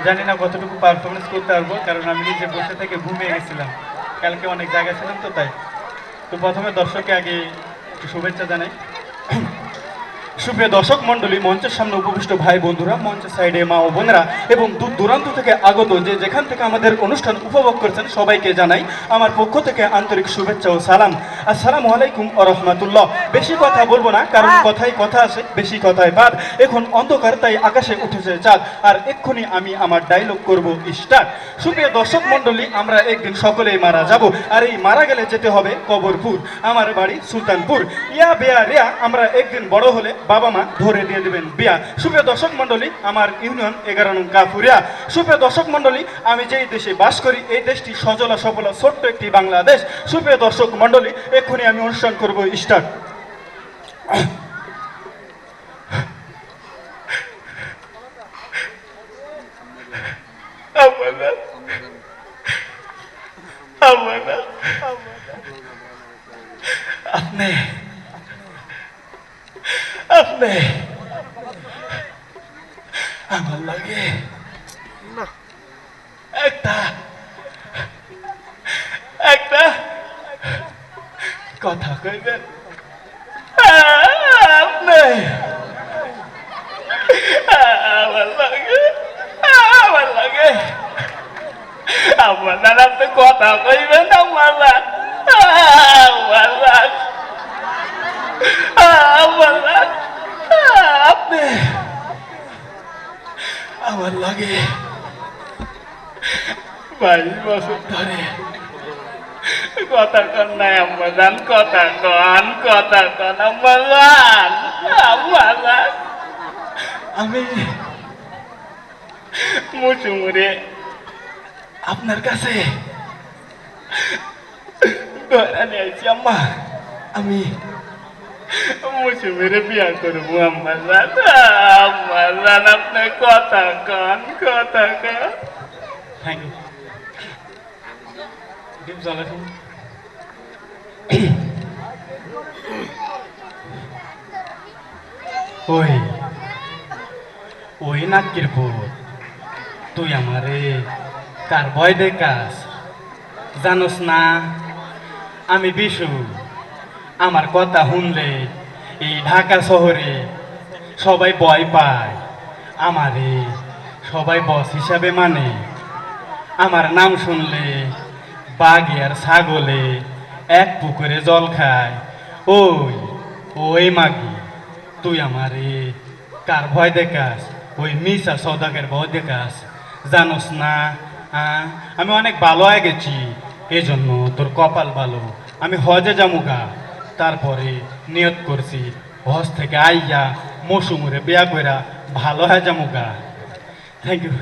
জানি না কতটুকু পারফরমেন্স করতে পারবো, কারণ আমি নিজে বসে থেকে ঘুমিয়ে গেছিলাম। কালকে অনেক জায়গায় ছিলাম তো তাই। তো প্রথমে দর্শককে আগে একটু শুভেচ্ছা জানাই। সুপ্রিয় দর্শক মন্ডলী, মঞ্চের সামনে উপবিষ্ট ভাই বন্ধুরা, মঞ্চের সাইডে মা ও বোনেরা এবং দূর দূরান্ত থেকে আগত যে যেখান থেকে আমাদের অনুষ্ঠান উপভোগ করছেন সবাইকে জানাই আমার পক্ষ থেকে আন্তরিক শুভেচ্ছা ও সালাম। আসসালামু আলাইকুম ওয়া রাহমাতুল্লাহ। বেশি কথা বলবো না, কারণ কথাই কথা আসে, বেশি কথায় বাদ। এখন অন্ধকার, তাই আকাশে উঠেছে চাঁদ, আর এক্ষুনি আমি আমার ডায়লগ করব স্টার্ট। সুপ্রিয় দর্শক মন্ডলী, আমরা একদিন সকলেই মারা যাব, আর এই মারা গেলে যেতে হবে কবরপুর। আমার বাড়ি সুলতানপুর। ইয়া বেয়া রিয়া, আমরা একদিন বড় হলে বাবা মা ধরে দিয়ে দেবেন বিয়া। সুপ্রিয় দর্শক মন্ডলী, আমার ইউনিয়ন 11 নং কাফুরিয়া। সুপ্রিয় দর্শক মন্ডলী, আমি যেই দেশে বাস করি এই দেশটি সজলা সফলা ছোট্ট একটি বাংলাদেশ। সুপ্রিয় দর্শক মন্ডলী, এক্ষুনি আমি অনুষ্ঠান করব স্টার্ট। আপনি আপনি আমার লাগে একটা একটা কথা কইবেন। আপনি আমার লাগে আমার লাগে আমার দ্বারা আপনি কথা কইবেন। আমার আমার আমার আপনি আমার লাগে 22 বছর ধরে কথা কন নাই। আমার জান কথা কন আমার জান আমার জান। আমি মুচুমুরে আপনার কাছে ধরা নিয়ে আইছি আম্মা। আমি মুচুমুরে বিয়া করবো আম্মা জান। আমার জান আপনি কথা কন থ্যাংক ইউ। ডিপ জ্বালাঠুন ওই ওই নাকির পুত, তুই আমারে কার ভয় দেখাস জানোস না? আমি বিশু। আমার কথা শুনলে এই ঢাকা শহরে সবাই ভয় পায়। আমারে সবাই বস হিসাবে মানে। আমার নাম শুনলে বাঘে আর ছাগলে এক পুকুরে জল খায়। ওই ওই মাগি, তুই আমারে কার ভয় দেখাস? ওই মিশা সৌদাগের ভয় দেখাস জানোস না? আমি অনেক ভালো হয়ে গেছি, এই জন্য তোর কপাল ভালো। আমি হজে যামুগা, তারপরে নিয়ত করছি হজ থেকে আইয়া মৌসুমরে বিয়া কইরা ভালো হয়ে যামুগা। Thank you.